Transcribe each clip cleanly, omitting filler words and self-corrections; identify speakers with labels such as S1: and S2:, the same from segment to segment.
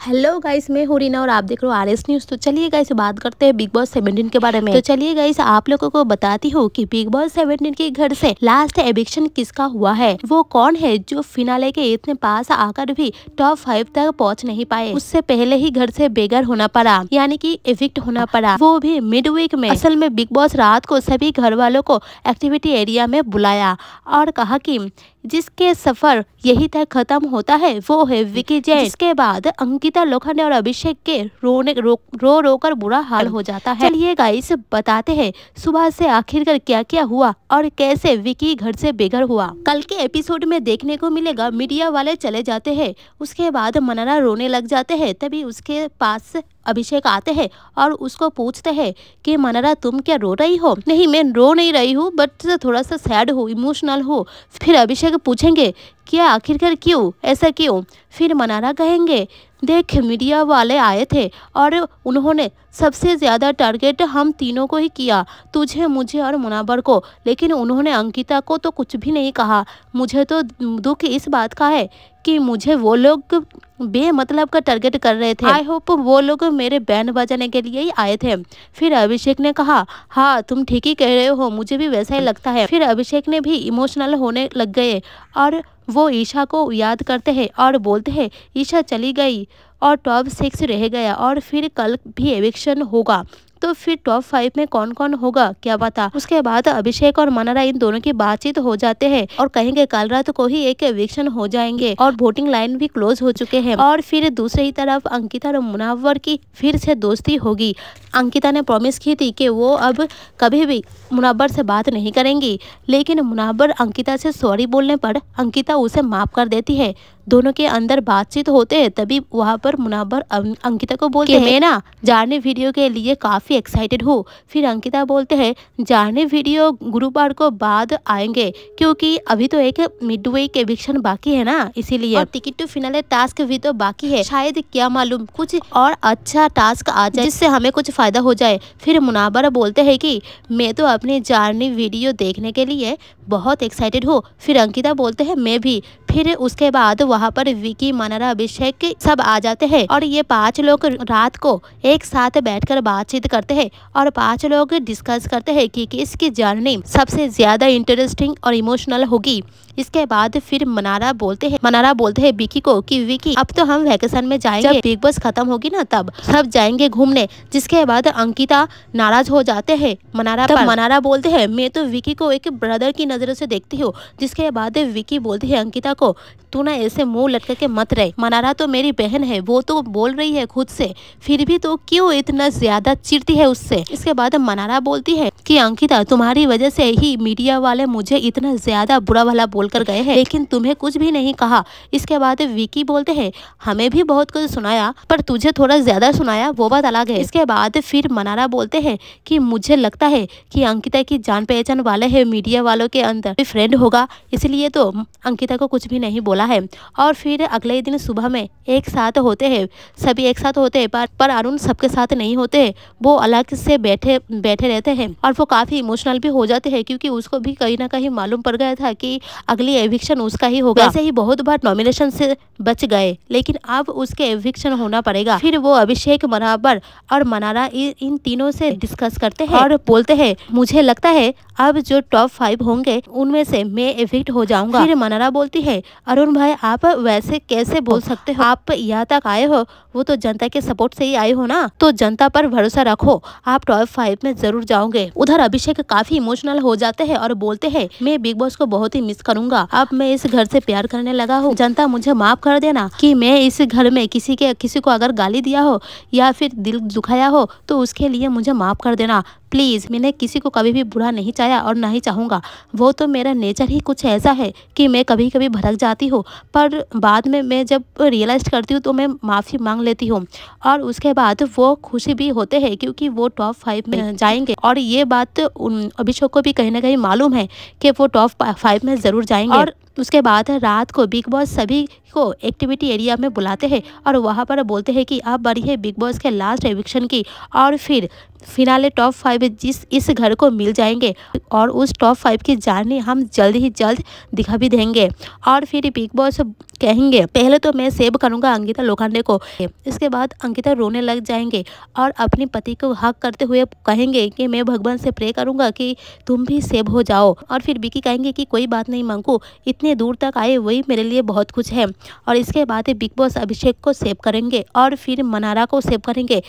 S1: Hello guys, मैं हूँ रीना और आप देख रहे हो आरएस न्यूज़। तो चलिए गाइस बात करते हैं बिग बॉस 17 के बारे में। तो चलिए गाइस आप लोगों को बताती हूँ कि बिग बॉस 17 के घर से लास्ट एविक्शन किसका हुआ है, वो कौन है जो फिनाले के इतने पास आकर भी टॉप 5 तक पहुँच नहीं पाए, उससे पहले ही घर से बेघर होना पड़ा, यानी कि एविक्ट होना पड़ा, वो भी मिड वीक में। असल में बिग बॉस रात को सभी घर वालों को एक्टिविटी एरिया में बुलाया और कहा कि जिसके सफर यही तक खत्म होता है वो है विकी जैन। जिसके बाद अंकिता लोखंडे और अभिषेक के रो कर बुरा हाल हो जाता है। चलिए गाइस बताते हैं सुबह से आखिरकार क्या क्या हुआ और कैसे विकी घर से बेघर हुआ। कल के एपिसोड में देखने को मिलेगा मीडिया वाले चले जाते हैं, उसके बाद मनारा रोने लग जाते हैं। तभी उसके पास अभिषेक आते हैं और उसको पूछते हैं कि मनारा तुम क्या रो रही हो? नहीं, मैं रो नहीं रही हूँ, बट थोड़ा सा सैड हूँ, इमोशनल हूँ। फिर अभिषेक पूछेंगे क्या आखिरकार क्यों, ऐसा क्यों? फिर मनारा कहेंगे देख मीडिया वाले आए थे और उन्होंने सबसे ज़्यादा टारगेट हम तीनों को ही किया, तुझे, मुझे और मुनावर को, लेकिन उन्होंने अंकिता को तो कुछ भी नहीं कहा। मुझे तो दुख इस बात का है कि मुझे वो लोग बेमतलब का टारगेट कर रहे थे। आई होप वो लोग मेरे बैंड बजाने के लिए ही आए थे। फिर अभिषेक ने कहा हाँ तुम ठीक ही कह रहे हो, मुझे भी वैसा ही लगता है। फिर अभिषेक ने भी इमोशनल होने लग गए और वो ईशा को याद करते हैं और बोलते हैं ईशा चली गई और टॉप 6 रह गया और फिर कल भी एविक्शन होगा, तो फिर टॉप 5 में कौन कौन होगा क्या पता। उसके बाद अभिषेक और मनारा इन दोनों की बातचीत हो जाते हैं और कहेंगे कल रात को ही एक एविक्शन हो जाएंगे और वोटिंग लाइन भी क्लोज हो चुके हैं। और फिर दूसरी तरफ अंकिता और मुनावर की फिर से दोस्ती होगी। अंकिता ने प्रॉमिस की थी कि वो अब कभी भी मुनावर से बात नहीं करेंगी, लेकिन मुनावर अंकिता से सॉरी बोलने पर अंकिता उसे माफ कर देती है। दोनों के अंदर बातचीत होते हैं, तभी वहाँ पर मुनावर अंकिता को बोलते हैं मैं ना जाने वीडियो के लिए काफ़ी एक्साइटेड हूँ। फिर अंकिता बोलते हैं जाने वीडियो गुरुवार को बाद आएंगे क्योंकि अभी तो एक मिड वीक एविक्शन बाकी है ना, इसीलिए। और टिकट टू फिनाले टास्क भी तो बाकी है, शायद क्या मालूम कुछ और अच्छा टास्क आ जाए जिससे हमें कुछ फायदा हो जाए। फिर मुनावर बोलते हैं कि मैं तो अपनी जार्नी वीडियो देखने के लिए बहुत एक्साइटेड हूँ। फिर अंकिता बोलते हैं मैं भी। फिर उसके बाद वहाँ पर विकी, मनारा, अभिषेक सब आ जाते हैं और ये 5 लोग रात को एक साथ बैठकर बातचीत करते हैं और 5 लोग डिस्कस करते हैं कि किसकी जर्नी सबसे ज्यादा इंटरेस्टिंग और इमोशनल होगी। इसके बाद फिर मनारा बोलते हैं विकी को कि विकी अब तो हम वैकेशन में जाएंगे, जब बिग बॉस खत्म होगी ना तब सब जाएंगे घूमने। जिसके बाद अंकिता नाराज हो जाते हैं मनारा पर। मनारा बोलते हैं मैं तो विकी को एक ब्रदर की नजरों से देखती हूँ। जिसके बाद विकी बोलती है अंकिता को तू ना ऐसे मुंह लटका के मत रहे, मनारा तो मेरी बहन है, वो तो बोल रही है खुद से, फिर भी तो क्यों इतना ज्यादा चिढ़ती है उससे। इसके बाद मनारा बोलती है कि अंकिता तुम्हारी वजह से ही मीडिया वाले मुझे इतना ज्यादा बुरा भला बोलकर गए हैं, लेकिन तुम्हें कुछ भी नहीं कहा। इसके बाद विकी बोलते हैं हमें भी बहुत कुछ सुनाया पर तुझे थोड़ा ज्यादा सुनाया, वो बात अलग है। इसके बाद फिर मनारा बोलते हैं कि मुझे लगता है कि अंकिता की जान पहचान वाले है मीडिया वालों के अंदर फ्रेंड होगा, इसलिए तो अंकिता को कुछ भी नहीं बोला है। और फिर अगले दिन सुबह में एक साथ होते हैं, सभी एक साथ होते हैं पर अरुण सबके साथ नहीं होते, वो अलग से बैठे रहते हैं और वो काफी इमोशनल भी हो जाते हैं क्योंकि उसको भी कहीं ना कहीं मालूम पड़ गया था कि अगली एविक्शन उसका ही होगा। वैसे ही बहुत बार नॉमिनेशन से बच गए, लेकिन अब उसके एविक्शन होना पड़ेगा। फिर वो अभिषेक, मुनावर और मनारा इन तीनों से डिस्कस करते हैं और बोलते हैं मुझे लगता है अब जो टॉप 5 होंगे उनमें से मैं एविक्ट हो जाऊंगा। फिर मनारा बोलती है अरुण भाई आप वैसे कैसे बोल सकते हो, आप यहाँ तक आए हो वो तो जनता के सपोर्ट से ही आए हो ना, तो जनता पर भरोसा रखो, आप टॉप 5 में जरूर जाओगे। उधर अभिषेक काफी इमोशनल हो जाते हैं और बोलते हैं मैं बिग बॉस को बहुत ही मिस करूंगा, अब मैं इस घर से प्यार करने लगा हूँ, जनता मुझे माफ कर देना कि मैं इस घर में किसी को अगर गाली दिया हो या फिर दिल दुखाया हो तो उसके लिए मुझे माफ कर देना प्लीज़। मैंने किसी को कभी भी बुरा नहीं चाहा और ना ही चाहूँगा, वो तो मेरा नेचर ही कुछ ऐसा है कि मैं कभी कभी भड़क जाती हूँ, पर बाद में मैं जब रियलाइज़ करती हूँ तो मैं माफ़ी मांग लेती हूँ और उसके बाद वो खुशी भी होते हैं क्योंकि वो टॉप 5 में जाएंगे। और ये बात अभिषेक को भी कहीं ना कहीं मालूम है कि वो टॉप 5 में ज़रूर जाएंगे। और उसके बाद रात को बिग बॉस सभी को एक्टिविटी एरिया में बुलाते हैं और वहाँ पर बोलते हैं कि आप बढ़िए बिग बॉस के लास्ट एविक्शन की और फिर फिनाले टॉप 5 जिस इस घर को मिल जाएंगे और उस टॉप 5 की जर्नी हम जल्द ही जल्द दिखा भी देंगे। और फिर बिग बॉस कहेंगे पहले तो मैं सेव करूंगा अंकिता लोखंडे को, इसके बाद अंकिता रोने लग जाएंगे और अपने पति को हक करते हुए कहेंगे कि मैं भगवान से प्रे करूंगा कि तुम भी सेव हो जाओ। और फिर विकी कहेंगे कि कोई बात नहीं मंकू, इतने दूर तक आए वही मेरे लिए बहुत कुछ है। और इसके बाद बिग बॉस अभिषेक को सेव करेंगे और फिर मनारा को सेव करेंगे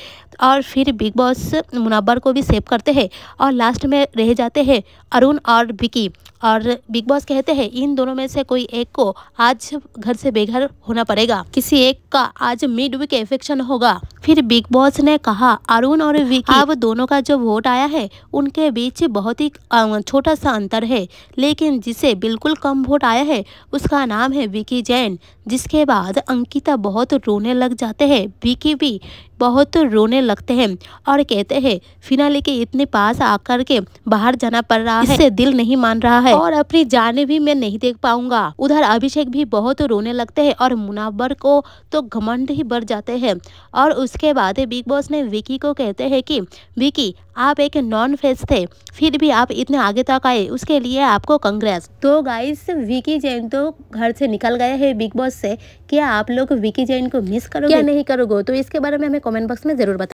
S1: और फिर बिग बॉस मुनव्वर को भी सेव करते हैं और लास्ट में रह जाते हैं अरुण और विकी। और बिग बॉस कहते हैं इन दोनों में से कोई एक को आज घर से बेघर होना पड़ेगा, किसी एक का आज मिड वीक इफेक्शन होगा। फिर बिग बॉस ने कहा अरुण और विकी अब दोनों का जो वोट आया है उनके बीच बहुत ही छोटा सा अंतर है, लेकिन जिसे बिल्कुल कम वोट आया है उसका नाम है विकी जैन। जिसके बाद अंकिता बहुत रोने लग जाते हैं, विकी भी बहुत रोने लगते हैं और कहते हैं फिनाले के इतने पास आकर के बाहर जाना पड़ रहा है, इससे दिल नहीं मान रहा है और अपनी जाने भी मैं नहीं देख पाऊंगा। उधर अभिषेक भी बहुत रोने लगते हैं और मुनव्वर को तो घमंड ही बढ़ जाते हैं। और उसके बाद बिग बॉस ने विकी को कहते हैं कि विकी आप एक नॉन फेस थे फिर भी आप इतने आगे तक आए, उसके लिए आपको कांग्रेस। तो गाइस विकी जैन तो घर से निकल गए हैं बिग बॉस से। क्या आप लोग विकी जैन को मिस करोगे या नहीं करोगे? तो इसके बारे में हमें कमेंट बॉक्स में जरूर बताएं।